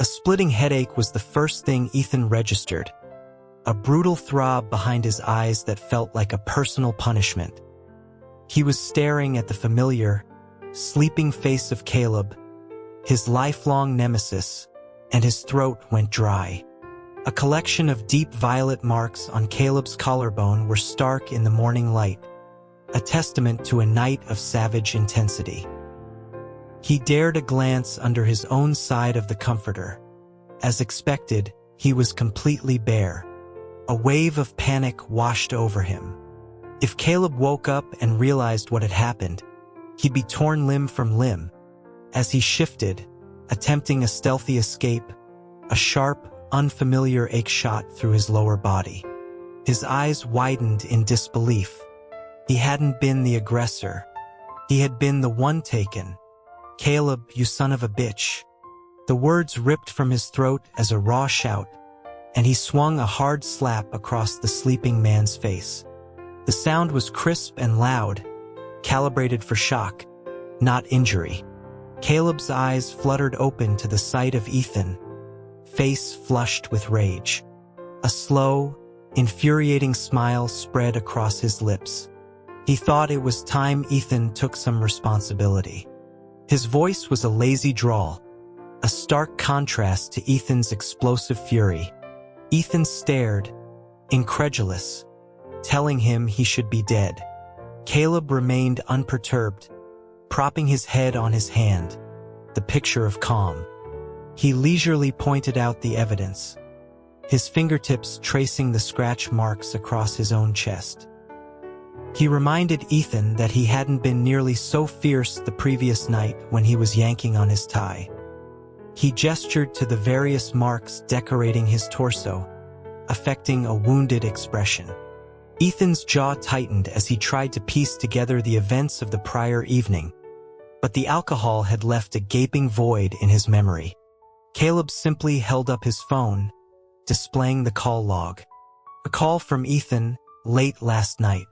A splitting headache was the first thing Ethan registered, a brutal throb behind his eyes that felt like a personal punishment. He was staring at the familiar, sleeping face of Caleb, his lifelong nemesis, and his throat went dry. A collection of deep violet marks on Caleb's collarbone were stark in the morning light, a testament to a night of savage intensity. He dared a glance under his own side of the comforter. As expected, he was completely bare. A wave of panic washed over him. If Caleb woke up and realized what had happened, he'd be torn limb from limb. As he shifted, attempting a stealthy escape, a sharp, unfamiliar ache shot through his lower body. His eyes widened in disbelief. He hadn't been the aggressor. He had been the one taken. "Caleb, you son of a bitch." The words ripped from his throat as a raw shout, and he swung a hard slap across the sleeping man's face. The sound was crisp and loud, calibrated for shock, not injury. Caleb's eyes fluttered open to the sight of Ethan, face flushed with rage. A slow, infuriating smile spread across his lips. He thought it was time Ethan took some responsibility. His voice was a lazy drawl, a stark contrast to Ethan's explosive fury. Ethan stared, incredulous, telling him he should be dead. Caleb remained unperturbed, propping his head on his hand, the picture of calm. He leisurely pointed out the evidence, his fingertips tracing the scratch marks across his own chest. He reminded Ethan that he hadn't been nearly so fierce the previous night when he was yanking on his tie. He gestured to the various marks decorating his torso, affecting a wounded expression. Ethan's jaw tightened as he tried to piece together the events of the prior evening, but the alcohol had left a gaping void in his memory. Caleb simply held up his phone, displaying the call log. A call from Ethan late last night.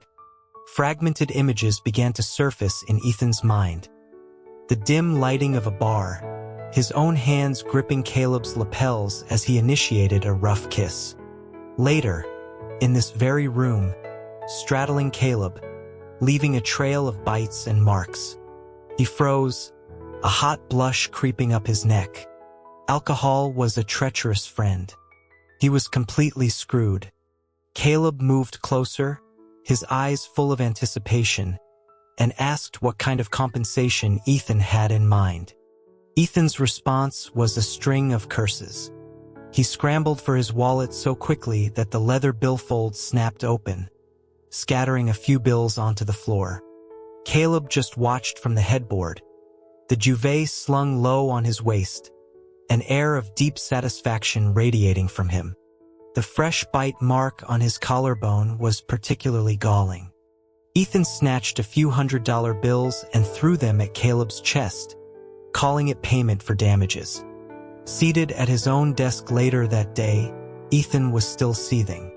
Fragmented images began to surface in Ethan's mind. The dim lighting of a bar, his own hands gripping Caleb's lapels as he initiated a rough kiss. Later, in this very room, straddling Caleb, leaving a trail of bites and marks. He froze, a hot blush creeping up his neck. Alcohol was a treacherous friend. He was completely screwed. Caleb moved closer, his eyes full of anticipation, and asked what kind of compensation Ethan had in mind. Ethan's response was a string of curses. He scrambled for his wallet so quickly that the leather billfold snapped open, scattering a few bills onto the floor. Caleb just watched from the headboard, the duvet slung low on his waist, an air of deep satisfaction radiating from him. The fresh bite mark on his collarbone was particularly galling. Ethan snatched a few $100 bills and threw them at Caleb's chest, calling it payment for damages. Seated at his own desk later that day, Ethan was still seething.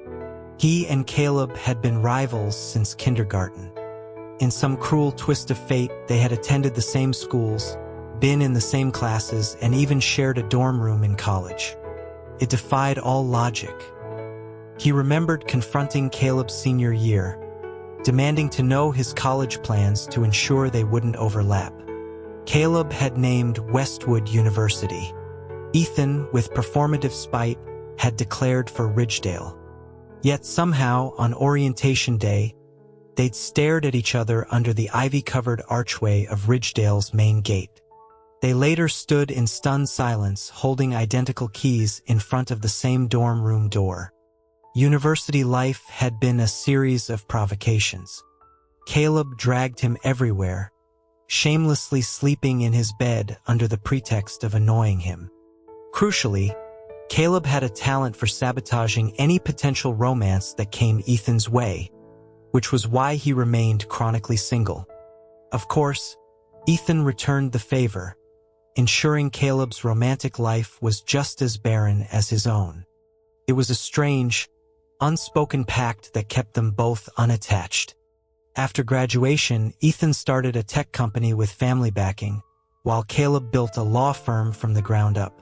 He and Caleb had been rivals since kindergarten. In some cruel twist of fate, they had attended the same schools, been in the same classes, and even shared a dorm room in college. It defied all logic. He remembered confronting Caleb's senior year, demanding to know his college plans to ensure they wouldn't overlap. Caleb had named Westwood University. Ethan, with performative spite, had declared for Ridgedale. Yet somehow, on orientation day, they'd stared at each other under the ivy-covered archway of Ridgedale's main gate. They later stood in stunned silence, holding identical keys in front of the same dorm room door. University life had been a series of provocations. Caleb dragged him everywhere, shamelessly sleeping in his bed under the pretext of annoying him. Crucially, Caleb had a talent for sabotaging any potential romance that came Ethan's way, which was why he remained chronically single. Of course, Ethan returned the favor, ensuring Caleb's romantic life was just as barren as his own. It was a strange, unspoken pact that kept them both unattached. After graduation, Ethan started a tech company with family backing, while Caleb built a law firm from the ground up.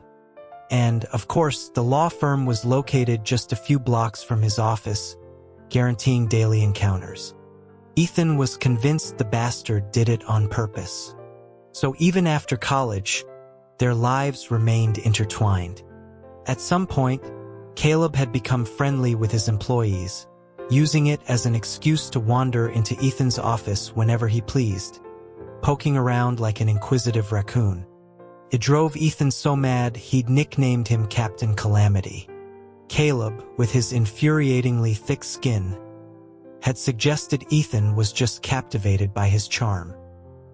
And, of course, the law firm was located just a few blocks from his office, guaranteeing daily encounters. Ethan was convinced the bastard did it on purpose. So even after college, their lives remained intertwined. At some point, Caleb had become friendly with his employees, using it as an excuse to wander into Ethan's office whenever he pleased, poking around like an inquisitive raccoon. It drove Ethan so mad he'd nicknamed him Captain Calamity. Caleb, with his infuriatingly thick skin, had suggested Ethan was just captivated by his charm.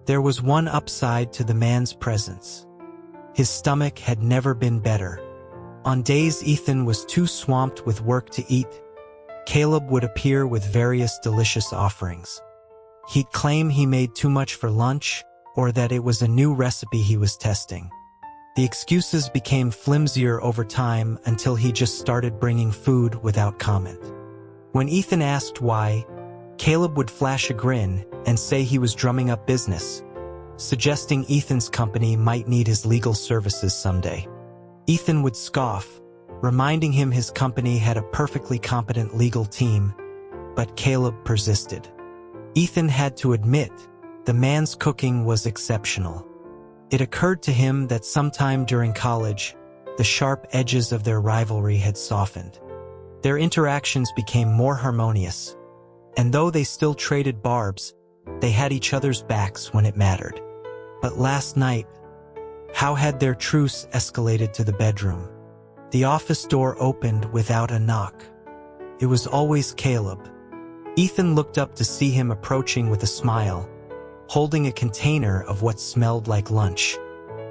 There was one upside to the man's presence. His stomach had never been better. On days Ethan was too swamped with work to eat, Caleb would appear with various delicious offerings. He'd claim he made too much for lunch, or that it was a new recipe he was testing. The excuses became flimsier over time until he just started bringing food without comment. When Ethan asked why, Caleb would flash a grin and say he was drumming up business, suggesting Ethan's company might need his legal services someday. Ethan would scoff, reminding him his company had a perfectly competent legal team, but Caleb persisted. Ethan had to admit the man's cooking was exceptional. It occurred to him that sometime during college, the sharp edges of their rivalry had softened. Their interactions became more harmonious, and though they still traded barbs, they had each other's backs when it mattered. But last night, how had their truce escalated to the bedroom? The office door opened without a knock. It was always Caleb. Ethan looked up to see him approaching with a smile, holding a container of what smelled like lunch.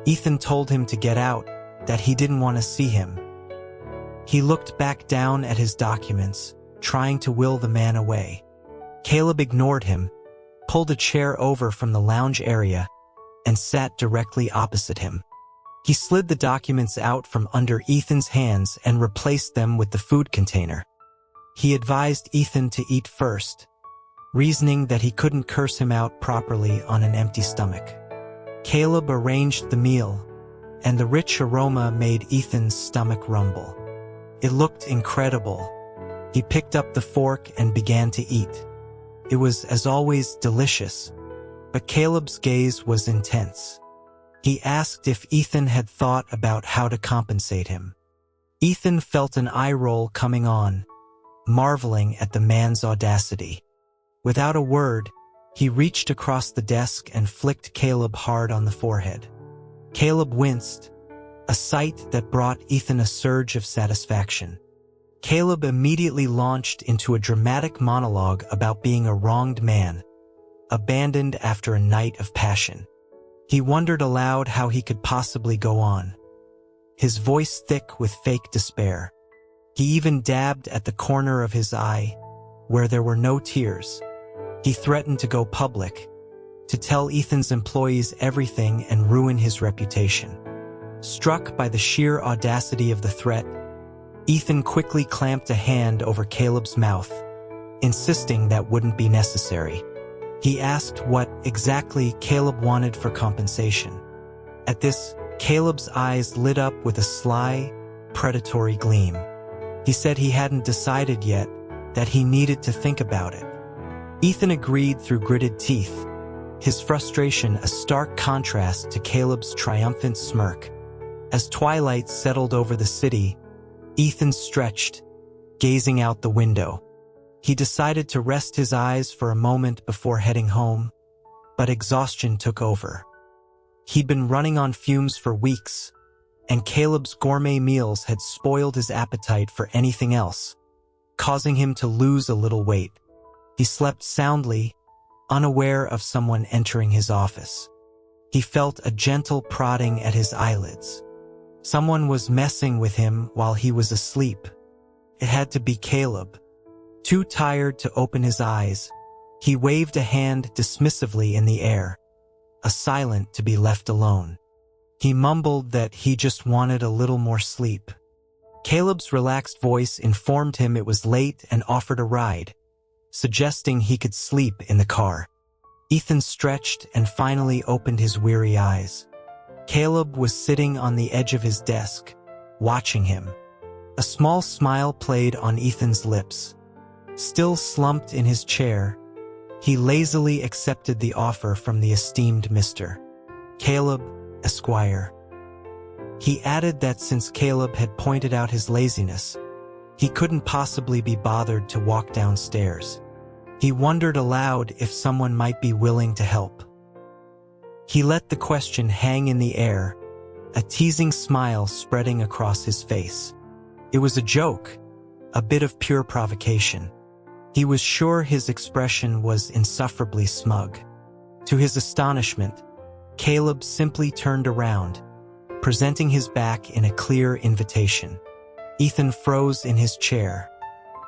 Ethan told him to get out, that he didn't want to see him. He looked back down at his documents, trying to will the man away. Caleb ignored him, pulled a chair over from the lounge area, and sat directly opposite him. He slid the documents out from under Ethan's hands and replaced them with the food container. He advised Ethan to eat first, reasoning that he couldn't curse him out properly on an empty stomach. Caleb arranged the meal, and the rich aroma made Ethan's stomach rumble. It looked incredible. He picked up the fork and began to eat. It was, as always, delicious, but Caleb's gaze was intense. He asked if Ethan had thought about how to compensate him. Ethan felt an eye roll coming on, marveling at the man's audacity. Without a word, he reached across the desk and flicked Caleb hard on the forehead. Caleb winced, a sight that brought Ethan a surge of satisfaction. Caleb immediately launched into a dramatic monologue about being a wronged man, abandoned after a night of passion. He wondered aloud how he could possibly go on, his voice thick with fake despair. He even dabbed at the corner of his eye, where there were no tears. He threatened to go public, to tell Ethan's employees everything and ruin his reputation. Struck by the sheer audacity of the threat, Ethan quickly clamped a hand over Caleb's mouth, insisting that wouldn't be necessary. He asked what exactly Caleb wanted for compensation. At this, Caleb's eyes lit up with a sly, predatory gleam. He said he hadn't decided yet, that he needed to think about it. Ethan agreed through gritted teeth, his frustration a stark contrast to Caleb's triumphant smirk. As twilight settled over the city, Ethan stretched, gazing out the window. He decided to rest his eyes for a moment before heading home, but exhaustion took over. He'd been running on fumes for weeks, and Caleb's gourmet meals had spoiled his appetite for anything else, causing him to lose a little weight. He slept soundly, unaware of someone entering his office. He felt a gentle prodding at his eyelids. Someone was messing with him while he was asleep. It had to be Caleb. Too tired to open his eyes, he waved a hand dismissively in the air, a silent to be left alone. He mumbled that he just wanted a little more sleep. Caleb's relaxed voice informed him it was late and offered a ride, suggesting he could sleep in the car. Ethan stretched and finally opened his weary eyes. Caleb was sitting on the edge of his desk, watching him. A small smile played on Ethan's lips. Still slumped in his chair, he lazily accepted the offer from the esteemed Mr. Caleb, Esquire. He added that since Caleb had pointed out his laziness, he couldn't possibly be bothered to walk downstairs. He wondered aloud if someone might be willing to help. He let the question hang in the air, a teasing smile spreading across his face. It was a joke, a bit of pure provocation. He was sure his expression was insufferably smug. To his astonishment, Caleb simply turned around, presenting his back in a clear invitation. Ethan froze in his chair.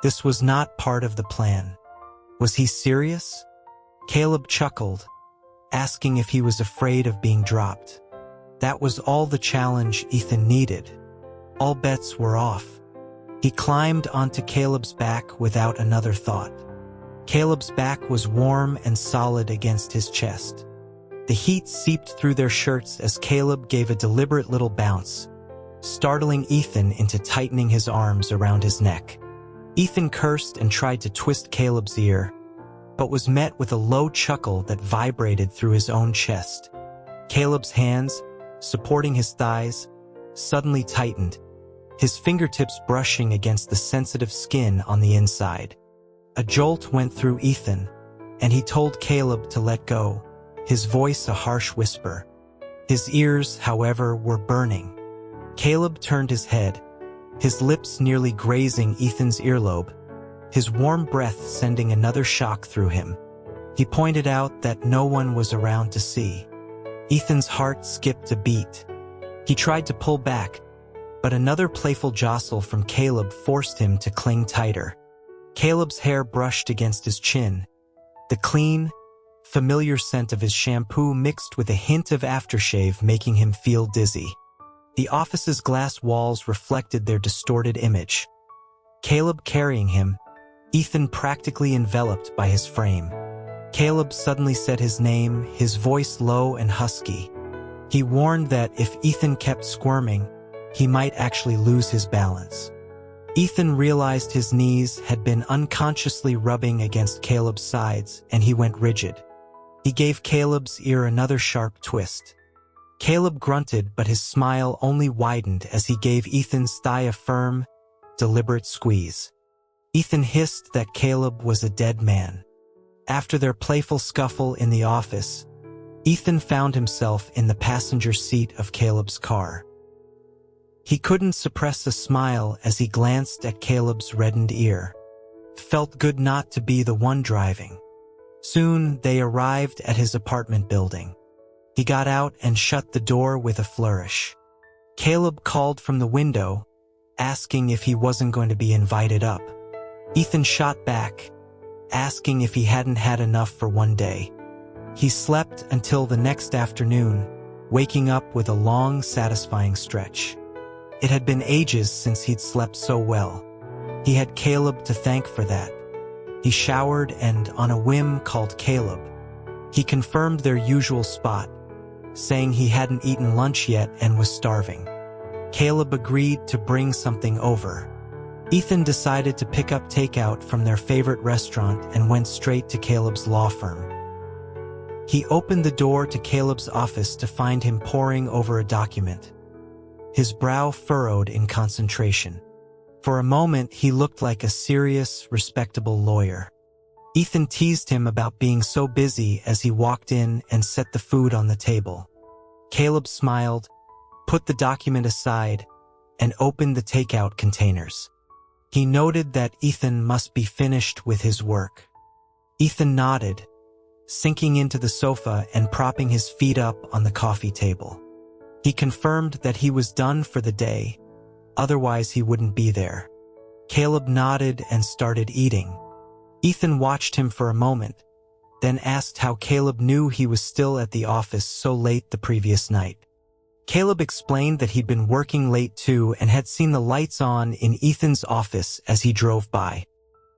This was not part of the plan. Was he serious? Caleb chuckled, asking if he was afraid of being dropped. That was all the challenge Ethan needed. All bets were off. He climbed onto Caleb's back without another thought. Caleb's back was warm and solid against his chest. The heat seeped through their shirts as Caleb gave a deliberate little bounce, startling Ethan into tightening his arms around his neck. Ethan cursed and tried to twist Caleb's ear, but was met with a low chuckle that vibrated through his own chest. Caleb's hands, supporting his thighs, suddenly tightened, his fingertips brushing against the sensitive skin on the inside. A jolt went through Ethan, and he told Caleb to let go, his voice a harsh whisper. His ears, however, were burning. Caleb turned his head, his lips nearly grazing Ethan's earlobe, his warm breath sending another shock through him. He pointed out that no one was around to see. Ethan's heart skipped a beat. He tried to pull back, but another playful jostle from Caleb forced him to cling tighter. Caleb's hair brushed against his chin. The clean, familiar scent of his shampoo mixed with a hint of aftershave making him feel dizzy. The office's glass walls reflected their distorted image. Caleb carrying him, Ethan practically enveloped by his frame. Caleb suddenly said his name, his voice low and husky. He warned that if Ethan kept squirming, he might actually lose his balance. Ethan realized his knees had been unconsciously rubbing against Caleb's sides, and he went rigid. He gave Caleb's ear another sharp twist. Caleb grunted, but his smile only widened as he gave Ethan's thigh a firm, deliberate squeeze. Ethan hissed that Caleb was a dead man. After their playful scuffle in the office, Ethan found himself in the passenger seat of Caleb's car. He couldn't suppress a smile as he glanced at Caleb's reddened ear. Felt good not to be the one driving. Soon they arrived at his apartment building. He got out and shut the door with a flourish. Caleb called from the window, asking if he wasn't going to be invited up. Ethan shot back, asking if he hadn't had enough for one day. He slept until the next afternoon, waking up with a long, satisfying stretch. It had been ages since he'd slept so well. He had Caleb to thank for that. He showered and, on a whim, called Caleb. He confirmed their usual spot, saying he hadn't eaten lunch yet and was starving. Caleb agreed to bring something over. Ethan decided to pick up takeout from their favorite restaurant and went straight to Caleb's law firm. He opened the door to Caleb's office to find him poring over a document. His brow furrowed in concentration. For a moment, he looked like a serious, respectable lawyer. Ethan teased him about being so busy as he walked in and set the food on the table. Caleb smiled, put the document aside, and opened the takeout containers. He noted that Ethan must be finished with his work. Ethan nodded, sinking into the sofa and propping his feet up on the coffee table. He confirmed that he was done for the day, otherwise he wouldn't be there. Caleb nodded and started eating. Ethan watched him for a moment, then asked how Caleb knew he was still at the office so late the previous night. Caleb explained that he'd been working late too and had seen the lights on in Ethan's office as he drove by.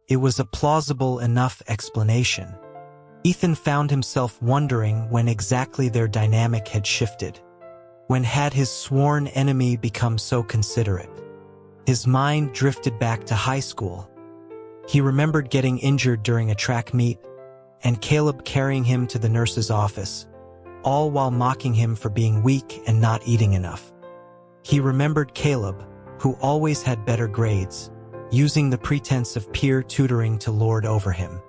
It was a plausible enough explanation. Ethan found himself wondering when exactly their dynamic had shifted. When had his sworn enemy become so considerate? His mind drifted back to high school. He remembered getting injured during a track meet, and Caleb carrying him to the nurse's office, all while mocking him for being weak and not eating enough. He remembered Caleb, who always had better grades, using the pretense of peer tutoring to lord over him.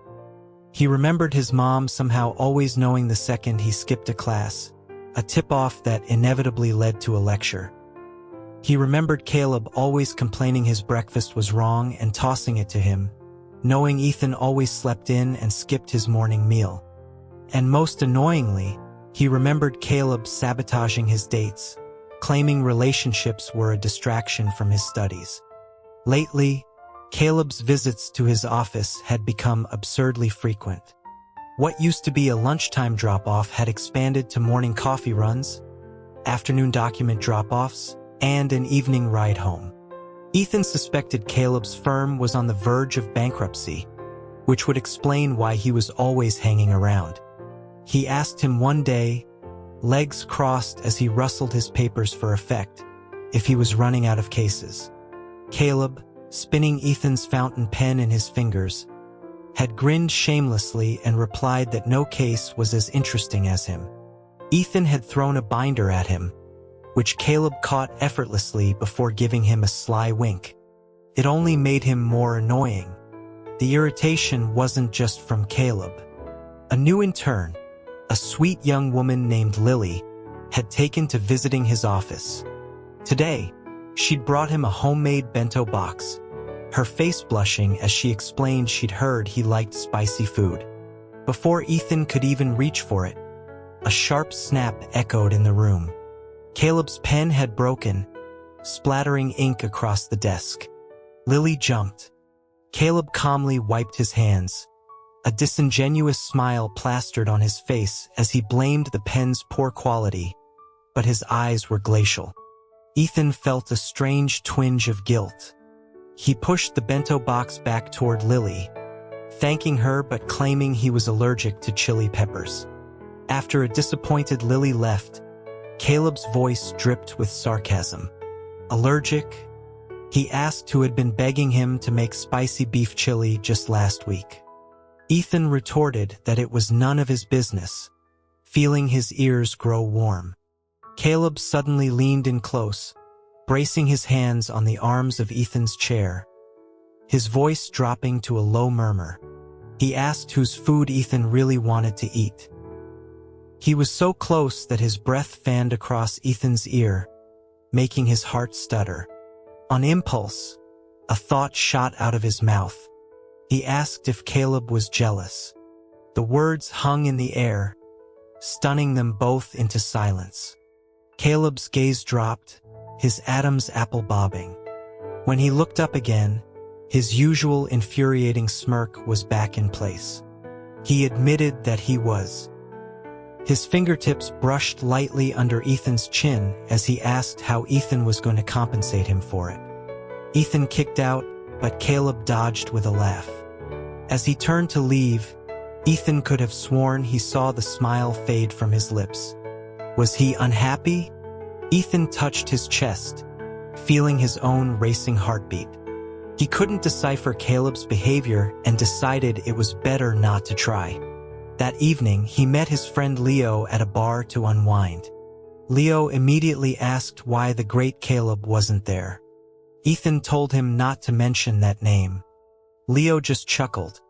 He remembered his mom somehow always knowing the second he skipped a class, a tip-off that inevitably led to a lecture. He remembered Caleb always complaining his breakfast was wrong and tossing it to him, knowing Ethan always slept in and skipped his morning meal. And most annoyingly, he remembered Caleb sabotaging his dates, claiming relationships were a distraction from his studies. Lately, Caleb's visits to his office had become absurdly frequent. What used to be a lunchtime drop-off had expanded to morning coffee runs, afternoon document drop-offs, and an evening ride home. Ethan suspected Caleb's firm was on the verge of bankruptcy, which would explain why he was always hanging around. He asked him one day, legs crossed as he rustled his papers for effect, if he was running out of cases. Caleb, spinning Ethan's fountain pen in his fingers, had grinned shamelessly and replied that no case was as interesting as him. Ethan had thrown a binder at him, which Caleb caught effortlessly before giving him a sly wink. It only made him more annoying. The irritation wasn't just from Caleb. A new intern, a sweet young woman named Lily, had taken to visiting his office. Today, she'd brought him a homemade bento box, her face blushing as she explained she'd heard he liked spicy food. Before Ethan could even reach for it, a sharp snap echoed in the room. Caleb's pen had broken, splattering ink across the desk. Lily jumped. Caleb calmly wiped his hands. A disingenuous smile plastered on his face as he blamed the pen's poor quality, but his eyes were glacial. Ethan felt a strange twinge of guilt. He pushed the bento box back toward Lily, thanking her but claiming he was allergic to chili peppers. After a disappointed Lily left, Caleb's voice dripped with sarcasm. Allergic? He asked who had been begging him to make spicy beef chili just last week. Ethan retorted that it was none of his business, feeling his ears grow warm. Caleb suddenly leaned in close, bracing his hands on the arms of Ethan's chair, his voice dropping to a low murmur. He asked whose food Ethan really wanted to eat. He was so close that his breath fanned across Ethan's ear, making his heart stutter. On impulse, a thought shot out of his mouth. He asked if Caleb was jealous. The words hung in the air, stunning them both into silence. Caleb's gaze dropped, his Adam's apple bobbing. When he looked up again, his usual infuriating smirk was back in place. He admitted that he was. His fingertips brushed lightly under Ethan's chin as he asked how Ethan was going to compensate him for it. Ethan kicked out, but Caleb dodged with a laugh. As he turned to leave, Ethan could have sworn he saw the smile fade from his lips. Was he unhappy? Ethan touched his chest, feeling his own racing heartbeat. He couldn't decipher Caleb's behavior and decided it was better not to try. That evening, he met his friend Leo at a bar to unwind. Leo immediately asked why the great Caleb wasn't there. Ethan told him not to mention that name. Leo just chuckled,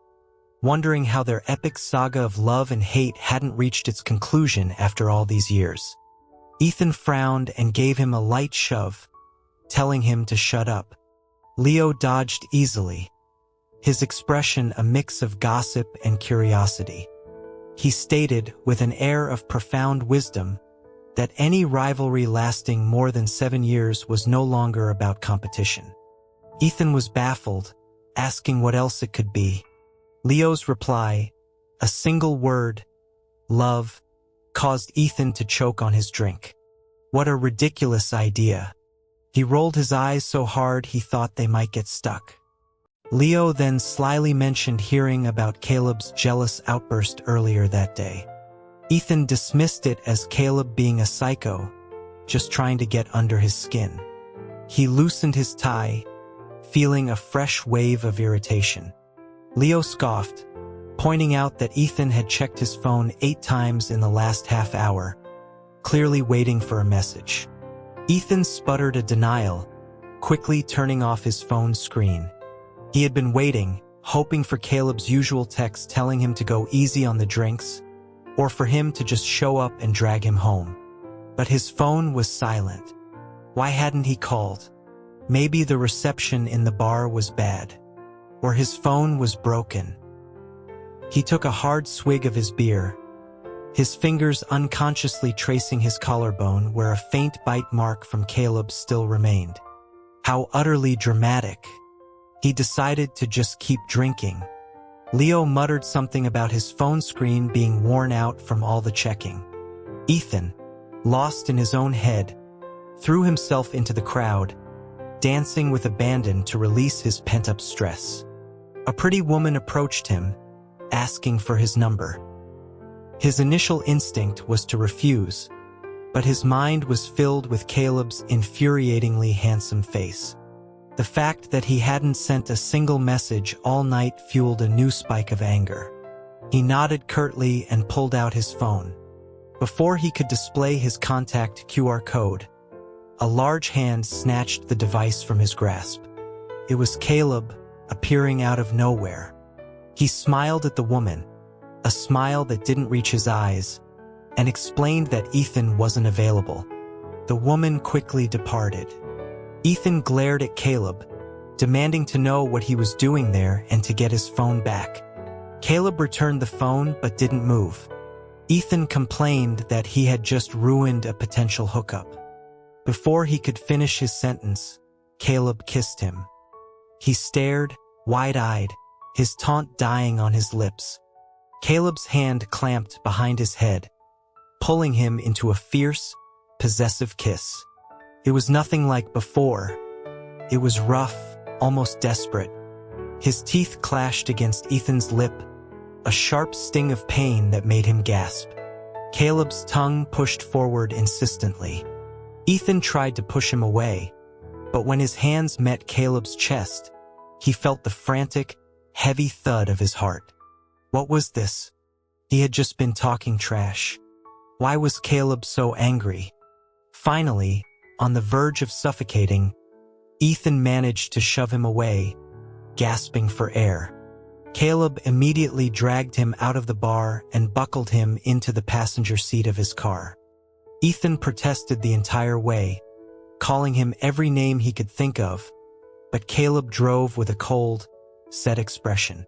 wondering how their epic saga of love and hate hadn't reached its conclusion after all these years. Ethan frowned and gave him a light shove, telling him to shut up. Leo dodged easily, his expression a mix of gossip and curiosity. He stated, with an air of profound wisdom, that any rivalry lasting more than 7 years was no longer about competition. Ethan was baffled, asking what else it could be. Leo's reply, a single word, love, caused Ethan to choke on his drink. What a ridiculous idea. He rolled his eyes so hard he thought they might get stuck. Leo then slyly mentioned hearing about Caleb's jealous outburst earlier that day. Ethan dismissed it as Caleb being a psycho, just trying to get under his skin. He loosened his tie, feeling a fresh wave of irritation. Leo scoffed, pointing out that Ethan had checked his phone 8 times in the last half hour, clearly waiting for a message. Ethan sputtered a denial, quickly turning off his phone screen. He had been waiting, hoping for Caleb's usual text telling him to go easy on the drinks, or for him to just show up and drag him home. But his phone was silent. Why hadn't he called? Maybe the reception in the bar was bad, or his phone was broken. He took a hard swig of his beer, his fingers unconsciously tracing his collarbone where a faint bite mark from Caleb still remained. How utterly dramatic. He decided to just keep drinking. Leo muttered something about his phone screen being worn out from all the checking. Ethan, lost in his own head, threw himself into the crowd, dancing with abandon to release his pent-up stress. A pretty woman approached him, asking for his number. His initial instinct was to refuse, but his mind was filled with Caleb's infuriatingly handsome face. The fact that he hadn't sent a single message all night fueled a new spike of anger. He nodded curtly and pulled out his phone. Before he could display his contact QR code, a large hand snatched the device from his grasp. It was Caleb, appearing out of nowhere. He smiled at the woman, a smile that didn't reach his eyes, and explained that Ethan wasn't available. The woman quickly departed. Ethan glared at Caleb, demanding to know what he was doing there and to get his phone back. Caleb returned the phone but didn't move. Ethan complained that he had just ruined a potential hookup. Before he could finish his sentence, Caleb kissed him. He stared, wide-eyed, his taunt dying on his lips. Caleb's hand clamped behind his head, pulling him into a fierce, possessive kiss. It was nothing like before. It was rough, almost desperate. His teeth clashed against Ethan's lip, a sharp sting of pain that made him gasp. Caleb's tongue pushed forward insistently. Ethan tried to push him away, but when his hands met Caleb's chest, he felt the frantic, heavy thud of his heart. What was this? He had just been talking trash. Why was Caleb so angry? Finally, on the verge of suffocating, Ethan managed to shove him away, gasping for air. Caleb immediately dragged him out of the bar and buckled him into the passenger seat of his car. Ethan protested the entire way, calling him every name he could think of, but Caleb drove with a cold, set expression.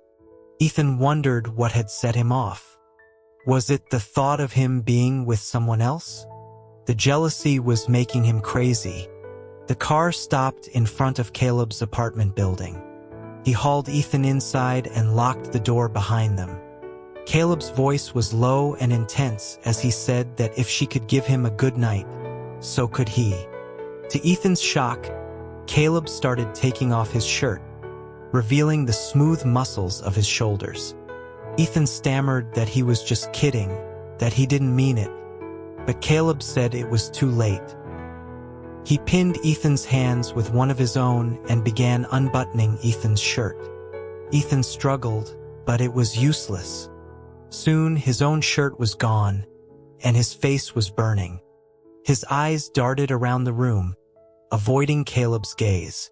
Ethan wondered what had set him off. Was it the thought of him being with someone else? The jealousy was making him crazy. The car stopped in front of Caleb's apartment building. He hauled Ethan inside and locked the door behind them. Caleb's voice was low and intense as he said that if she could give him a good night, so could he. To Ethan's shock, Caleb started taking off his shirt, revealing the smooth muscles of his shoulders. Ethan stammered that he was just kidding, that he didn't mean it, but Caleb said it was too late. He pinned Ethan's hands with one of his own and began unbuttoning Ethan's shirt. Ethan struggled, but it was useless. Soon his own shirt was gone, and his face was burning. His eyes darted around the room, avoiding Caleb's gaze.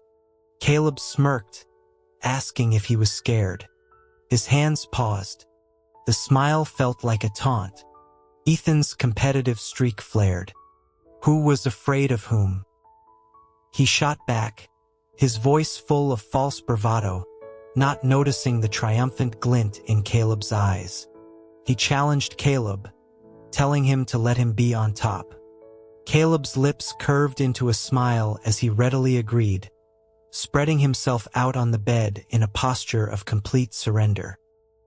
Caleb smirked, asking if he was scared. His hands paused. The smile felt like a taunt. Ethan's competitive streak flared. Who was afraid of whom? He shot back, his voice full of false bravado, not noticing the triumphant glint in Caleb's eyes. He challenged Caleb, telling him to let him be on top. Caleb's lips curved into a smile as he readily agreed, spreading himself out on the bed in a posture of complete surrender.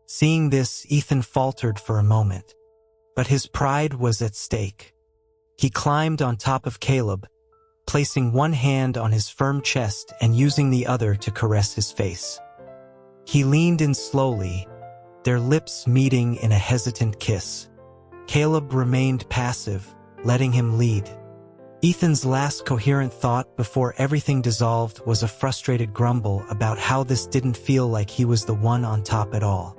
Seeing this, Ethan faltered for a moment, but his pride was at stake. He climbed on top of Caleb, placing one hand on his firm chest and using the other to caress his face. He leaned in slowly, their lips meeting in a hesitant kiss. Caleb remained passive, letting him lead. Ethan's last coherent thought before everything dissolved was a frustrated grumble about how this didn't feel like he was the one on top at all.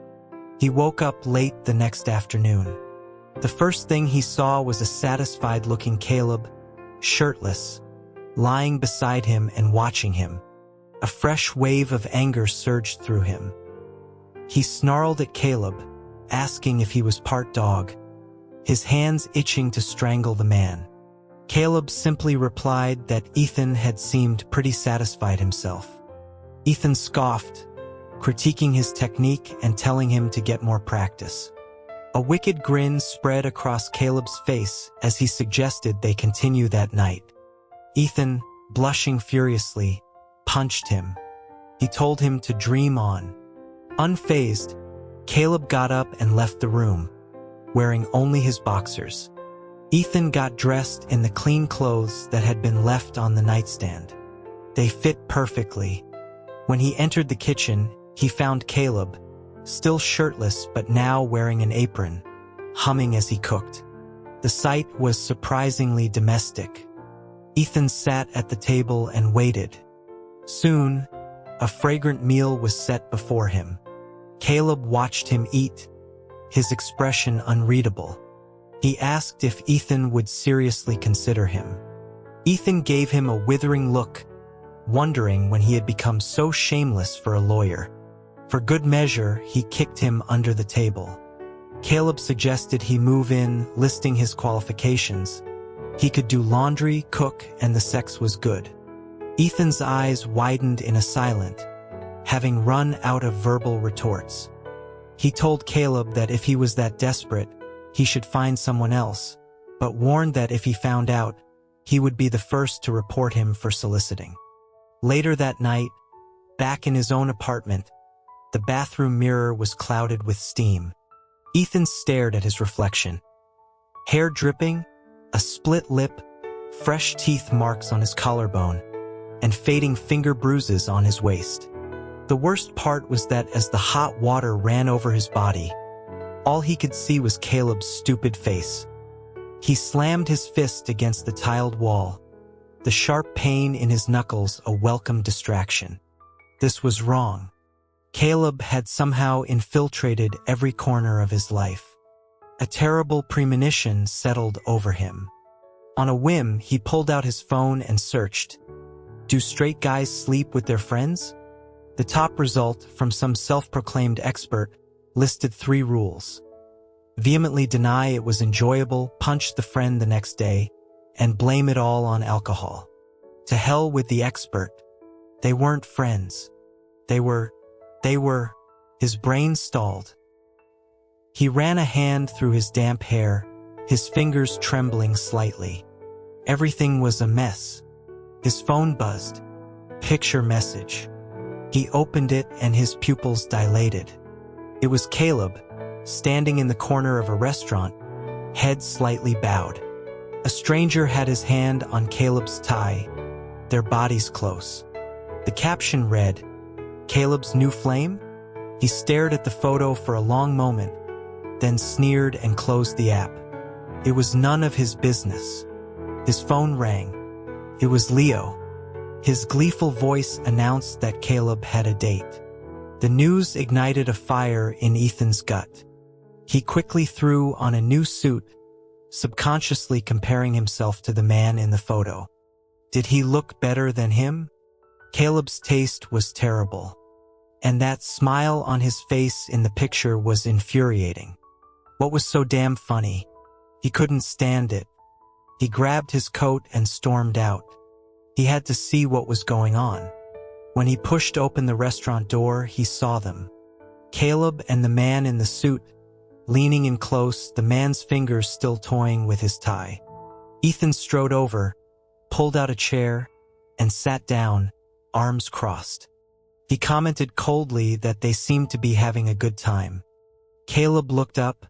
He woke up late the next afternoon. The first thing he saw was a satisfied-looking Caleb, shirtless, lying beside him and watching him. A fresh wave of anger surged through him. He snarled at Caleb, asking if he was part dog, his hands itching to strangle the man. Caleb simply replied that Ethan had seemed pretty satisfied himself. Ethan scoffed, critiquing his technique and telling him to get more practice. A wicked grin spread across Caleb's face as he suggested they continue that night. Ethan, blushing furiously, punched him. He told him to dream on. Unfazed, Caleb got up and left the room, wearing only his boxers. Ethan got dressed in the clean clothes that had been left on the nightstand. They fit perfectly. When he entered the kitchen, he found Caleb, still shirtless but now wearing an apron, humming as he cooked. The sight was surprisingly domestic. Ethan sat at the table and waited. Soon, a fragrant meal was set before him. Caleb watched him eat, his expression unreadable. He asked if Ethan would seriously consider him. Ethan gave him a withering look, wondering when he had become so shameless for a lawyer. For good measure, he kicked him under the table. Caleb suggested he move in, listing his qualifications. He could do laundry, cook, and the sex was good. Ethan's eyes widened in a silent, having run out of verbal retorts. He told Caleb that if he was that desperate, he should find someone else, but warned that if he found out, he would be the first to report him for soliciting. Later that night, back in his own apartment, the bathroom mirror was clouded with steam. Ethan stared at his reflection. Hair dripping, a split lip, fresh teeth marks on his collarbone, and fading finger bruises on his waist. The worst part was that as the hot water ran over his body, all he could see was Caleb's stupid face. He slammed his fist against the tiled wall, the sharp pain in his knuckles a welcome distraction. This was wrong. Caleb had somehow infiltrated every corner of his life. A terrible premonition settled over him. On a whim, he pulled out his phone and searched. Do straight guys sleep with their friends? The top result from some self-proclaimed expert listed 3 rules. Vehemently deny it was enjoyable, punch the friend the next day, and blame it all on alcohol. To hell with the expert. They weren't friends. They were, his brain stalled. He ran a hand through his damp hair, his fingers trembling slightly. Everything was a mess. His phone buzzed. Picture message. He opened it and his pupils dilated. It was Caleb, standing in the corner of a restaurant, head slightly bowed. A stranger had his hand on Caleb's tie, their bodies close. The caption read, Caleb's new flame? He stared at the photo for a long moment, then sneered and closed the app. It was none of his business. His phone rang. It was Leo. His gleeful voice announced that Caleb had a date. The news ignited a fire in Ethan's gut. He quickly threw on a new suit, subconsciously comparing himself to the man in the photo. Did he look better than him? Caleb's taste was terrible, and that smile on his face in the picture was infuriating. What was so damn funny? He couldn't stand it. He grabbed his coat and stormed out. He had to see what was going on. When he pushed open the restaurant door, he saw them. Caleb and the man in the suit, leaning in close, the man's fingers still toying with his tie. Ethan strode over, pulled out a chair, and sat down, arms crossed. He commented coldly that they seemed to be having a good time. Caleb looked up,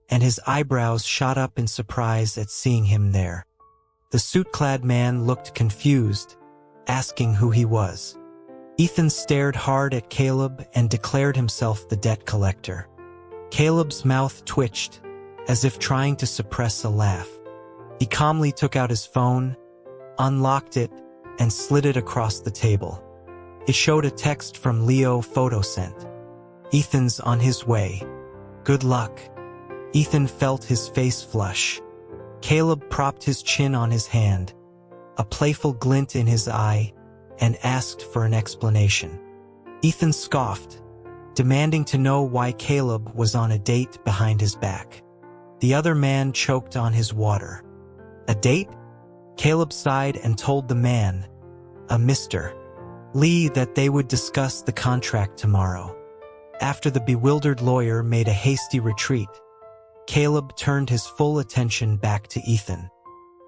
and his eyebrows shot up in surprise at seeing him there. The suit-clad man looked confused, asking who he was. Ethan stared hard at Caleb and declared himself the debt collector. Caleb's mouth twitched, as if trying to suppress a laugh. He calmly took out his phone, unlocked it, and slid it across the table. It showed a text from Leo Photosent. "Ethan's on his way. Good luck." Ethan felt his face flush. Caleb propped his chin on his hand, a playful glint in his eye, and asked for an explanation. Ethan scoffed, demanding to know why Caleb was on a date behind his back. The other man choked on his water. "A date?" Caleb sighed and told the man, a Mr. Lee, that they would discuss the contract tomorrow. After the bewildered lawyer made a hasty retreat, Caleb turned his full attention back to Ethan.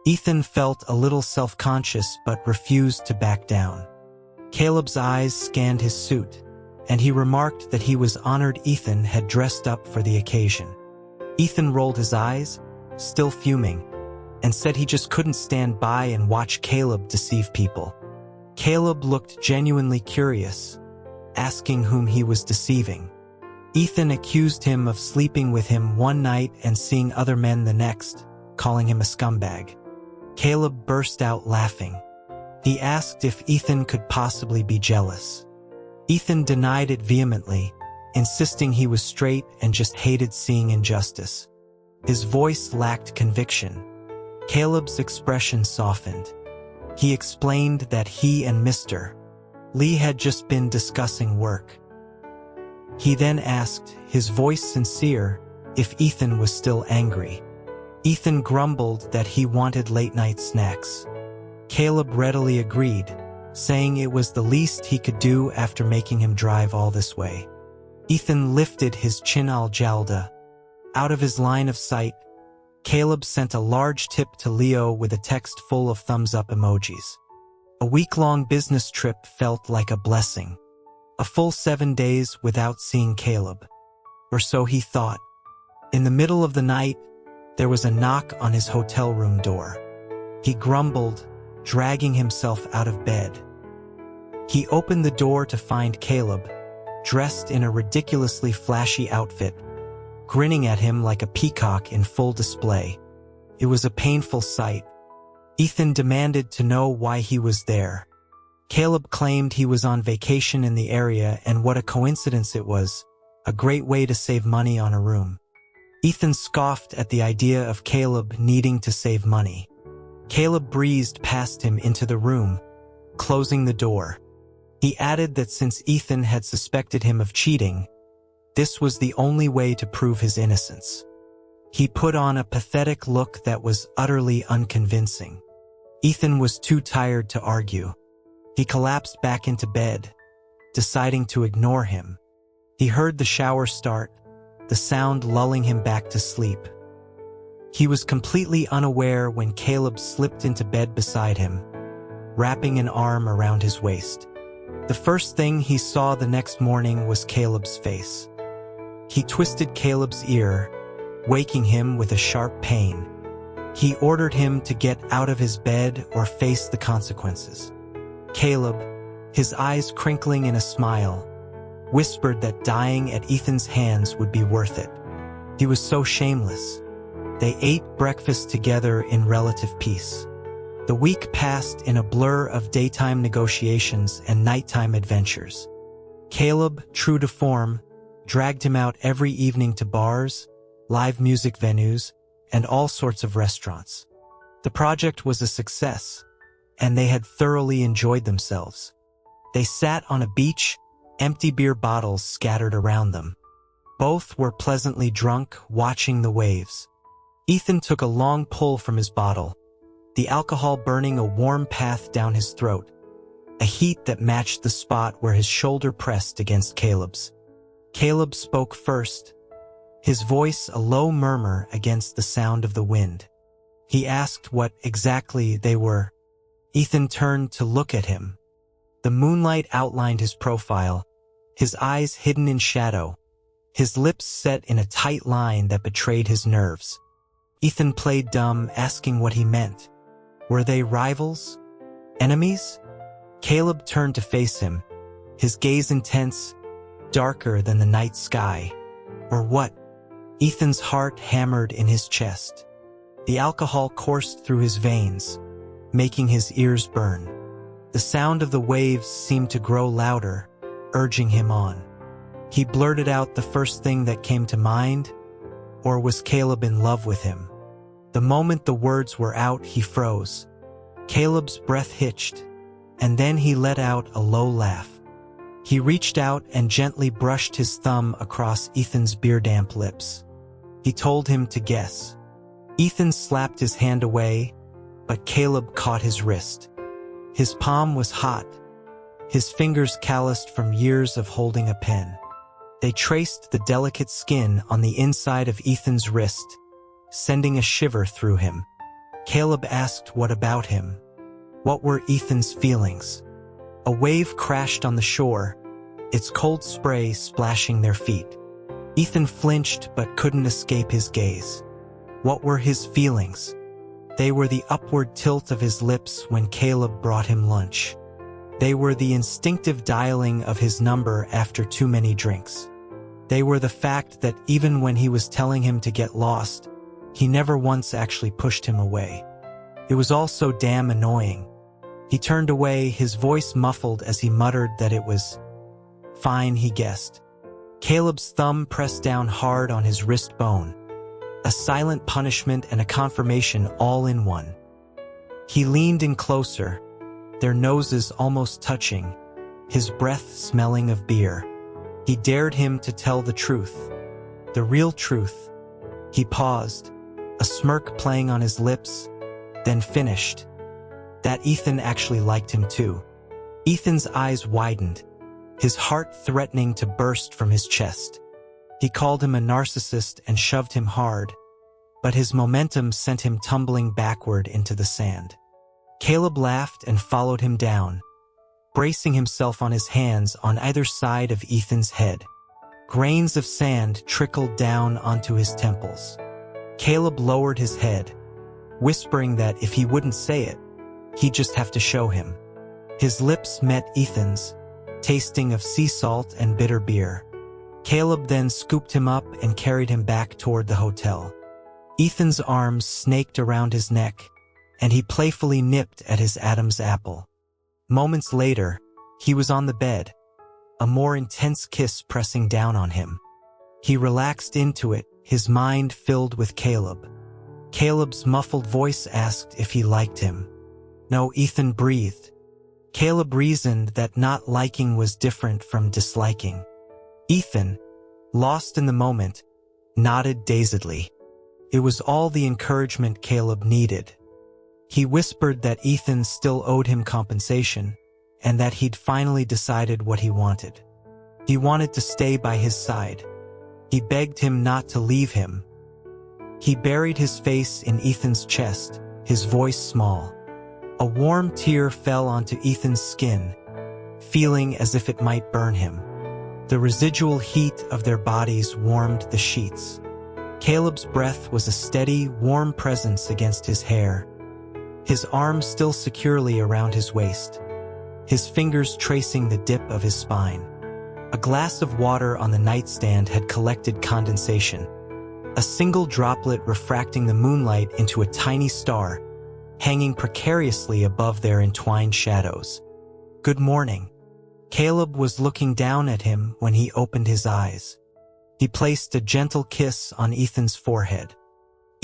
Ethan felt a little self-conscious but refused to back down. Caleb's eyes scanned his suit, and he remarked that he was honored Ethan had dressed up for the occasion. Ethan rolled his eyes, still fuming, and said he just couldn't stand by and watch Caleb deceive people. Caleb looked genuinely curious, asking whom he was deceiving. Ethan accused him of sleeping with him one night and seeing other men the next, calling him a scumbag. Caleb burst out laughing. He asked if Ethan could possibly be jealous. Ethan denied it vehemently, insisting he was straight and just hated seeing injustice. His voice lacked conviction. Caleb's expression softened. He explained that he and Mr. Lee had just been discussing work. He then asked, his voice sincere, if Ethan was still angry. Ethan grumbled that he wanted late-night snacks. Caleb readily agreed, saying it was the least he could do after making him drive all this way. Ethan lifted his chin. Al Jalda. Out of his line of sight, Caleb sent a large tip to Leo with a text full of thumbs-up emojis. A week-long business trip felt like a blessing. A full 7 days without seeing Caleb. Or so he thought. In the middle of the night, there was a knock on his hotel room door. He grumbled, dragging himself out of bed. He opened the door to find Caleb, dressed in a ridiculously flashy outfit, grinning at him like a peacock in full display. It was a painful sight. Ethan demanded to know why he was there. Caleb claimed he was on vacation in the area, and what a coincidence it was, a great way to save money on a room. Ethan scoffed at the idea of Caleb needing to save money. Caleb breezed past him into the room, closing the door. He added that since Ethan had suspected him of cheating, this was the only way to prove his innocence. He put on a pathetic look that was utterly unconvincing. Ethan was too tired to argue. He collapsed back into bed, deciding to ignore him. He heard the shower start, the sound lulling him back to sleep. He was completely unaware when Caleb slipped into bed beside him, wrapping an arm around his waist. The first thing he saw the next morning was Caleb's face. He twisted Caleb's ear, waking him with a sharp pain. He ordered him to get out of his bed or face the consequences. Caleb, his eyes crinkling in a smile, whispered that dying at Ethan's hands would be worth it. He was so shameless. They ate breakfast together in relative peace. The week passed in a blur of daytime negotiations and nighttime adventures. Caleb, true to form, dragged him out every evening to bars, live music venues, and all sorts of restaurants. The project was a success, and they had thoroughly enjoyed themselves. They sat on a beach, empty beer bottles scattered around them. Both were pleasantly drunk, watching the waves. Ethan took a long pull from his bottle, the alcohol burning a warm path down his throat, a heat that matched the spot where his shoulder pressed against Caleb's. Caleb spoke first, his voice a low murmur against the sound of the wind. He asked what exactly they were. Ethan turned to look at him. The moonlight outlined his profile, his eyes hidden in shadow, his lips set in a tight line that betrayed his nerves. Ethan played dumb, asking what he meant. Were they rivals? Enemies? Caleb turned to face him, his gaze intense, darker than the night sky. Or what? Ethan's heart hammered in his chest. The alcohol coursed through his veins. making his ears burn. The sound of the waves seemed to grow louder, urging him on. He blurted out the first thing that came to mind, or was Caleb in love with him? The moment the words were out, he froze. Caleb's breath hitched, and then he let out a low laugh. He reached out and gently brushed his thumb across Ethan's beer-damp lips. He told him to guess. Ethan slapped his hand away, but Caleb caught his wrist. His palm was hot, his fingers calloused from years of holding a pen. They traced the delicate skin on the inside of Ethan's wrist, sending a shiver through him. Caleb asked what about him. What were Ethan's feelings? A wave crashed on the shore, its cold spray splashing their feet. Ethan flinched but couldn't escape his gaze. What were his feelings? They were the upward tilt of his lips when Caleb brought him lunch. They were the instinctive dialing of his number after too many drinks. They were the fact that even when he was telling him to get lost, he never once actually pushed him away. It was all so damn annoying. He turned away, his voice muffled as he muttered that it was fine, he guessed. Caleb's thumb pressed down hard on his wrist bone, a silent punishment and a confirmation all in one. He leaned in closer, their noses almost touching, his breath smelling of beer. He dared him to tell the truth, the real truth. He paused, a smirk playing on his lips, then finished. That Ethan actually liked him too. Ethan's eyes widened, his heart threatening to burst from his chest. He called him a narcissist and shoved him hard, but his momentum sent him tumbling backward into the sand. Caleb laughed and followed him down, bracing himself on his hands on either side of Ethan's head. Grains of sand trickled down onto his temples. Caleb lowered his head, whispering that if he wouldn't say it, he'd just have to show him. His lips met Ethan's, tasting of sea salt and bitter beer. Caleb then scooped him up and carried him back toward the hotel. Ethan's arms snaked around his neck, and he playfully nipped at his Adam's apple. Moments later, he was on the bed, a more intense kiss pressing down on him. He relaxed into it, his mind filled with Caleb. Caleb's muffled voice asked if he liked him. No, Ethan breathed. Caleb reasoned that not liking was different from disliking. Ethan, lost in the moment, nodded dazedly. It was all the encouragement Caleb needed. He whispered that Ethan still owed him compensation, and that he'd finally decided what he wanted. He wanted to stay by his side. He begged him not to leave him. He buried his face in Ethan's chest, his voice small. A warm tear fell onto Ethan's skin, feeling as if it might burn him. The residual heat of their bodies warmed the sheets. Caleb's breath was a steady, warm presence against his hair, his arms still securely around his waist, his fingers tracing the dip of his spine. A glass of water on the nightstand had collected condensation, a single droplet refracting the moonlight into a tiny star, hanging precariously above their entwined shadows. "Good morning." Caleb was looking down at him when he opened his eyes. He placed a gentle kiss on Ethan's forehead.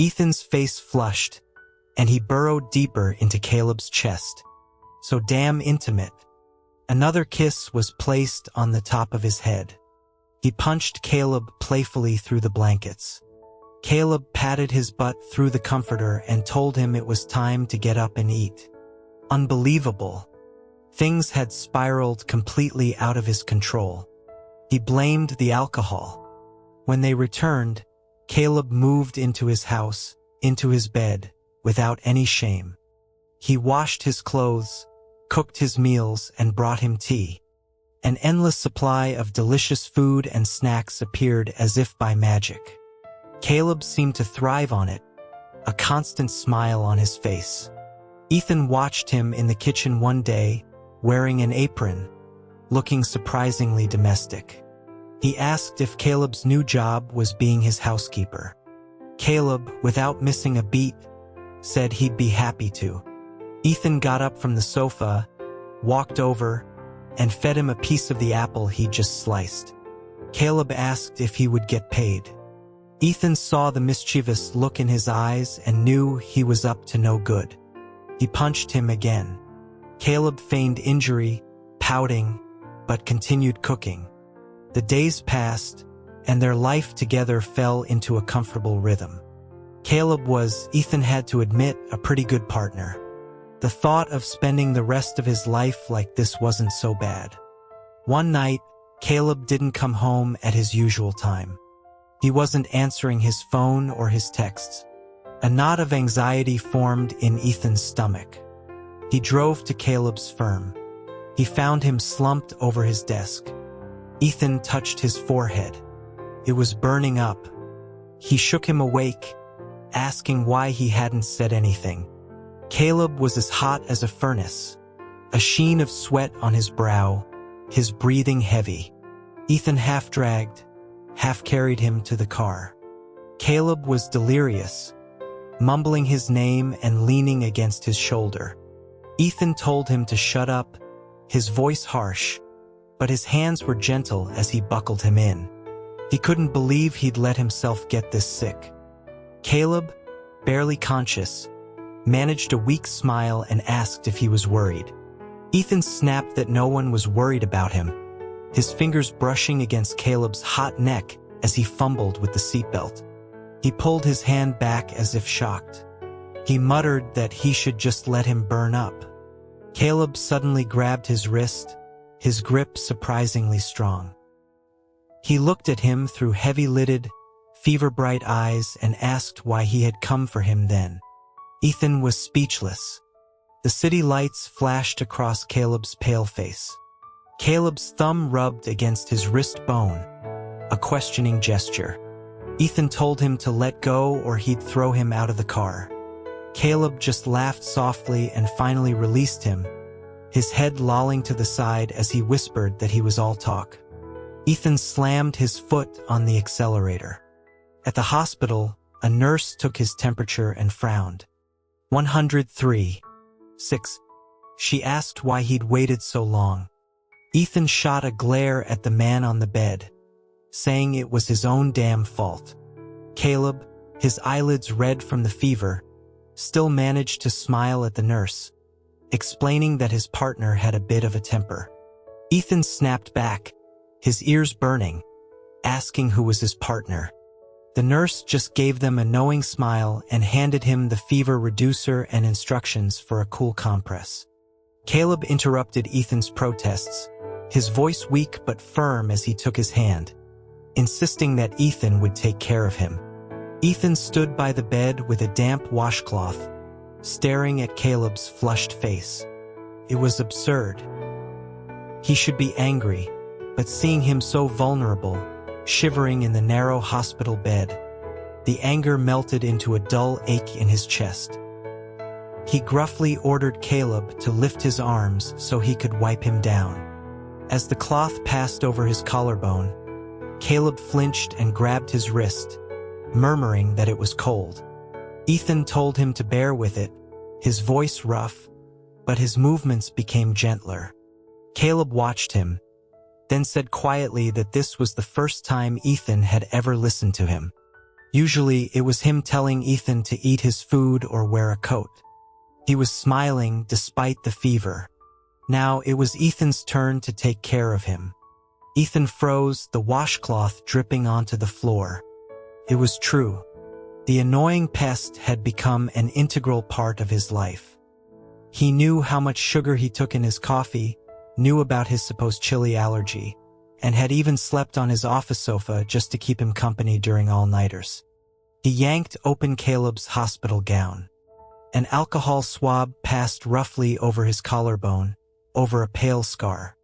Ethan's face flushed, and he burrowed deeper into Caleb's chest. So damn intimate. Another kiss was placed on the top of his head. He punched Caleb playfully through the blankets. Caleb patted his butt through the comforter and told him it was time to get up and eat. Unbelievable. Things had spiraled completely out of his control. He blamed the alcohol. When they returned, Caleb moved into his house, into his bed, without any shame. He washed his clothes, cooked his meals, and brought him tea. An endless supply of delicious food and snacks appeared as if by magic. Caleb seemed to thrive on it, a constant smile on his face. Ethan watched him in the kitchen one day, wearing an apron, looking surprisingly domestic. He asked if Caleb's new job was being his housekeeper. Caleb, without missing a beat, said he'd be happy to. Ethan got up from the sofa, walked over, and fed him a piece of the apple he'd just sliced. Caleb asked if he would get paid. Ethan saw the mischievous look in his eyes and knew he was up to no good. He punched him again. Caleb feigned injury, pouting, but continued cooking. The days passed, and their life together fell into a comfortable rhythm. Caleb was, Ethan had to admit, a pretty good partner. The thought of spending the rest of his life like this wasn't so bad. One night, Caleb didn't come home at his usual time. He wasn't answering his phone or his texts. A knot of anxiety formed in Ethan's stomach. He drove to Caleb's firm. He found him slumped over his desk. Ethan touched his forehead. It was burning up. He shook him awake, asking why he hadn't said anything. Caleb was as hot as a furnace, a sheen of sweat on his brow, his breathing heavy. Ethan half-dragged, half-carried him to the car. Caleb was delirious, mumbling his name and leaning against his shoulder. Ethan told him to shut up, his voice harsh, but his hands were gentle as he buckled him in. He couldn't believe he'd let himself get this sick. Caleb, barely conscious, managed a weak smile and asked if he was worried. Ethan snapped that no one was worried about him, his fingers brushing against Caleb's hot neck as he fumbled with the seatbelt. He pulled his hand back as if shocked. He muttered that he should just let him burn up. Caleb suddenly grabbed his wrist, his grip surprisingly strong. He looked at him through heavy-lidded, fever-bright eyes and asked why he had come for him then. Ethan was speechless. The city lights flashed across Caleb's pale face. Caleb's thumb rubbed against his wrist bone, a questioning gesture. Ethan told him to let go or he'd throw him out of the car. Caleb just laughed softly and finally released him, his head lolling to the side as he whispered that he was all talk. Ethan slammed his foot on the accelerator. At the hospital, a nurse took his temperature and frowned. 103.6. She asked why he'd waited so long. Ethan shot a glare at the man on the bed, saying it was his own damn fault. Caleb, his eyelids red from the fever, still managed to smile at the nurse, explaining that his partner had a bit of a temper. Ethan snapped back, his ears burning, asking who was his partner. The nurse just gave them a knowing smile and handed him the fever reducer and instructions for a cool compress. Caleb interrupted Ethan's protests, his voice weak but firm as he took his hand, insisting that Ethan would take care of him. Ethan stood by the bed with a damp washcloth, staring at Caleb's flushed face. It was absurd. He should be angry, but seeing him so vulnerable, shivering in the narrow hospital bed, the anger melted into a dull ache in his chest. He gruffly ordered Caleb to lift his arms so he could wipe him down. As the cloth passed over his collarbone, Caleb flinched and grabbed his wrist, murmuring that it was cold. Ethan told him to bear with it, his voice rough, but his movements became gentler. Caleb watched him, then said quietly that this was the first time Ethan had ever listened to him. Usually, it was him telling Ethan to eat his food or wear a coat. He was smiling despite the fever. Now it was Ethan's turn to take care of him. Ethan froze, the washcloth dripping onto the floor. It was true. The annoying pest had become an integral part of his life. He knew how much sugar he took in his coffee, knew about his supposed chili allergy, and had even slept on his office sofa just to keep him company during all-nighters. He yanked open Caleb's hospital gown. An alcohol swab passed roughly over his collarbone, over a pale scar.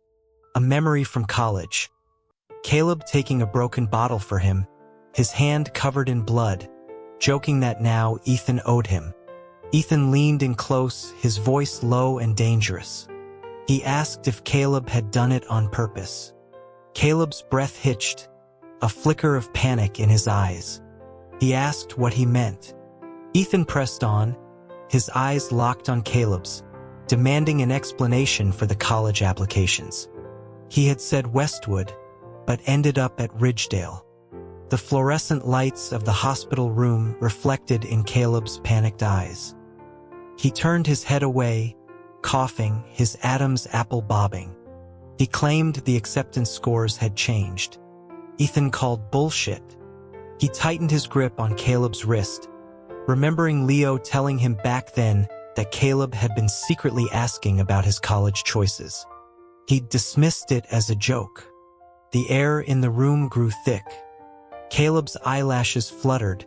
A memory from college. Caleb taking a broken bottle for him, his hand covered in blood, joking that now Ethan owed him. Ethan leaned in close, his voice low and dangerous. He asked if Caleb had done it on purpose. Caleb's breath hitched, a flicker of panic in his eyes. He asked what he meant. Ethan pressed on, his eyes locked on Caleb's, demanding an explanation for the college applications. He had said Westwood, but ended up at Ridgedale. The fluorescent lights of the hospital room reflected in Caleb's panicked eyes. He turned his head away, coughing, his Adam's apple bobbing. He claimed the acceptance scores had changed. Ethan called bullshit. He tightened his grip on Caleb's wrist, remembering Leo telling him back then that Caleb had been secretly asking about his college choices. He dismissed it as a joke. The air in the room grew thick. Caleb's eyelashes fluttered,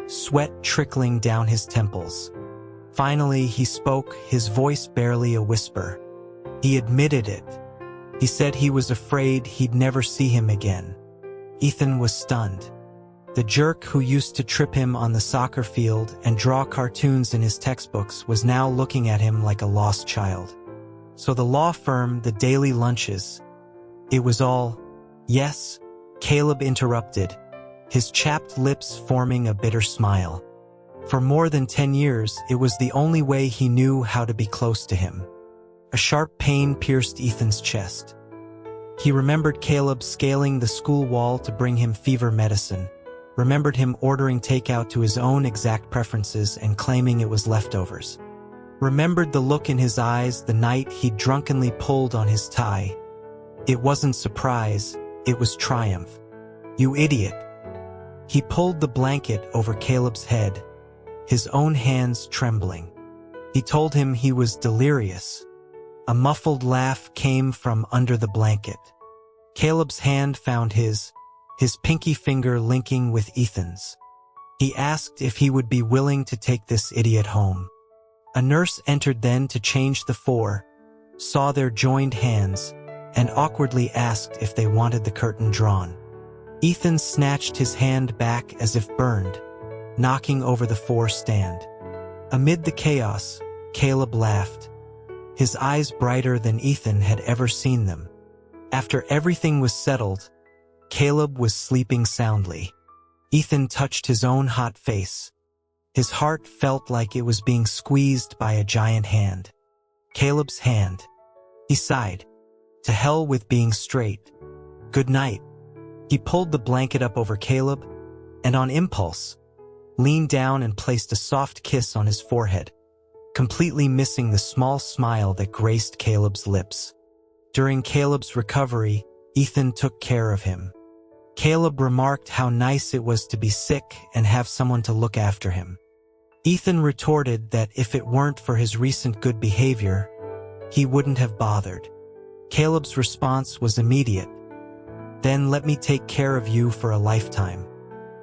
sweat trickling down his temples. Finally, he spoke, his voice barely a whisper. He admitted it. He said he was afraid he'd never see him again. Ethan was stunned. The jerk who used to trip him on the soccer field and draw cartoons in his textbooks was now looking at him like a lost child. So the law firm, the daily lunches, it was all, yes, Caleb interrupted, his chapped lips forming a bitter smile. For more than 10 years, it was the only way he knew how to be close to him. A sharp pain pierced Ethan's chest. He remembered Caleb scaling the school wall to bring him fever medicine, remembered him ordering takeout to his own exact preferences and claiming it was leftovers. Remembered the look in his eyes the night he'd drunkenly pulled on his tie. It wasn't surprise, it was triumph. You idiot. He pulled the blanket over Caleb's head, his own hands trembling. He told him he was delirious. A muffled laugh came from under the blanket. Caleb's hand found his pinky finger linking with Ethan's. He asked if he would be willing to take this idiot home. A nurse entered then to change the four, saw their joined hands, and awkwardly asked if they wanted the curtain drawn. Ethan snatched his hand back as if burned, knocking over the four stand. Amid the chaos, Caleb laughed, his eyes brighter than Ethan had ever seen them. After everything was settled, Caleb was sleeping soundly. Ethan touched his own hot face. His heart felt like it was being squeezed by a giant hand. Caleb's hand. He sighed. To hell with being straight. Good night. He pulled the blanket up over Caleb, and on impulse, leaned down and placed a soft kiss on his forehead, completely missing the small smile that graced Caleb's lips. During Caleb's recovery, Ethan took care of him. Caleb remarked how nice it was to be sick and have someone to look after him. Ethan retorted that if it weren't for his recent good behavior, he wouldn't have bothered. Caleb's response was immediate. Then let me take care of you for a lifetime.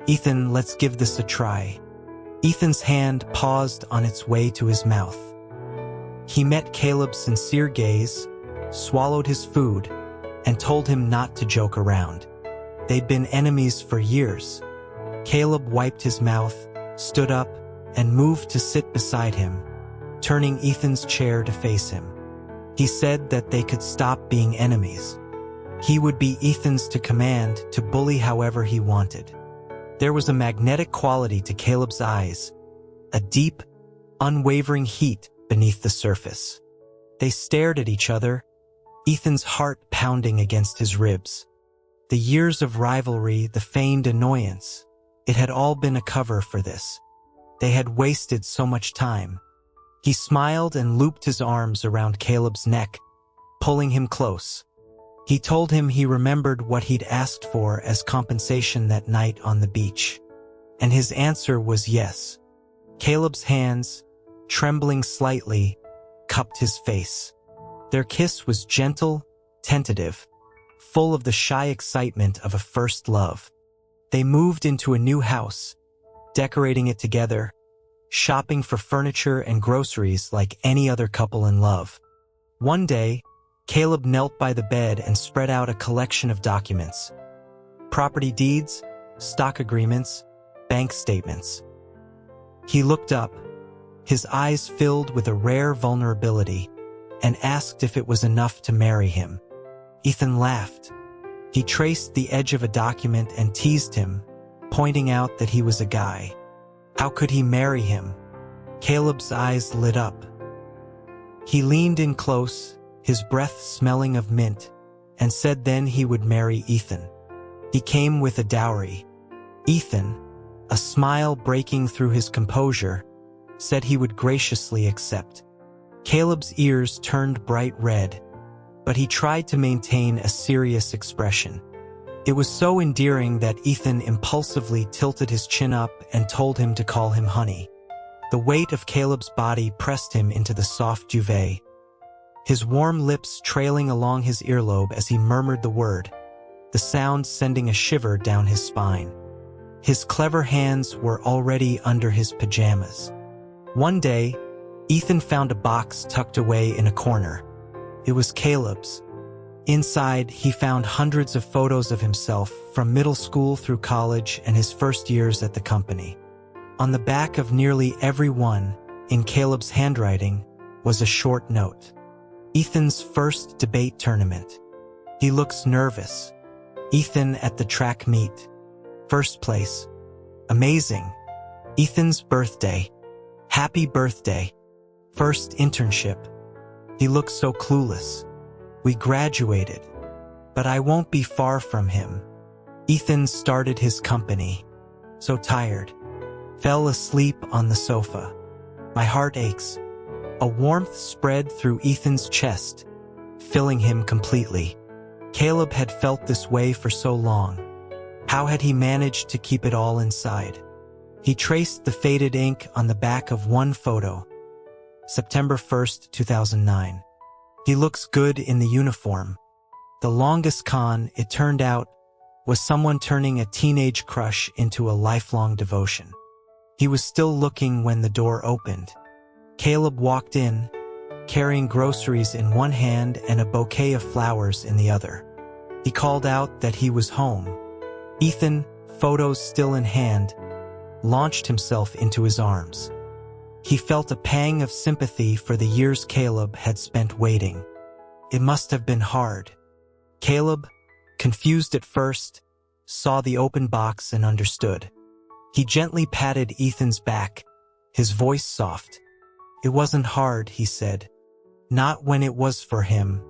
Ethan, let's give this a try. Ethan's hand paused on its way to his mouth. He met Caleb's sincere gaze, swallowed his food, and told him not to joke around. They'd been enemies for years. Caleb wiped his mouth, stood up, and moved to sit beside him, turning Ethan's chair to face him. He said that they could stop being enemies. He would be Ethan's to command, to bully however he wanted. There was a magnetic quality to Caleb's eyes, a deep, unwavering heat beneath the surface. They stared at each other, Ethan's heart pounding against his ribs. The years of rivalry, the feigned annoyance, it had all been a cover for this. They had wasted so much time. He smiled and looped his arms around Caleb's neck, pulling him close. He told him he remembered what he'd asked for as compensation that night on the beach. And his answer was yes. Caleb's hands, trembling slightly, cupped his face. Their kiss was gentle, tentative, full of the shy excitement of a first love. They moved into a new house, decorating it together, shopping for furniture and groceries like any other couple in love. One day, Caleb knelt by the bed and spread out a collection of documents. Property deeds, stock agreements, bank statements. He looked up, his eyes filled with a rare vulnerability, and asked if it was enough to marry him. Ethan laughed. He traced the edge of a document and teased him, pointing out that he was a guy. How could he marry him? Caleb's eyes lit up. He leaned in close, his breath smelling of mint, and said then he would marry Ethan. He came with a dowry. Ethan, a smile breaking through his composure, said he would graciously accept. Caleb's ears turned bright red, but he tried to maintain a serious expression. It was so endearing that Ethan impulsively tilted his chin up and told him to call him honey. The weight of Caleb's body pressed him into the soft duvet, his warm lips trailing along his earlobe as he murmured the word, the sound sending a shiver down his spine. His clever hands were already under his pajamas. One day, Ethan found a box tucked away in a corner. It was Caleb's. Inside, he found hundreds of photos of himself from middle school through college and his first years at the company. On the back of nearly every one, in Caleb's handwriting, was a short note. Ethan's first debate tournament. He looks nervous. Ethan at the track meet. First place. Amazing. Ethan's birthday. Happy birthday. First internship. He looks so clueless. We graduated. But I won't be far from him. Ethan started his company. So tired. Fell asleep on the sofa. My heart aches. A warmth spread through Ethan's chest, filling him completely. Caleb had felt this way for so long. How had he managed to keep it all inside? He traced the faded ink on the back of one photo. September 1st, 2009. He looks good in the uniform. The longest con, it turned out, was someone turning a teenage crush into a lifelong devotion. He was still looking when the door opened. Caleb walked in, carrying groceries in one hand and a bouquet of flowers in the other. He called out that he was home. Ethan, photos still in hand, launched himself into his arms. He felt a pang of sympathy for the years Caleb had spent waiting. It must have been hard. Caleb, confused at first, saw the open box and understood. He gently patted Ethan's back, his voice soft. It wasn't hard, he said. Not when it was for him.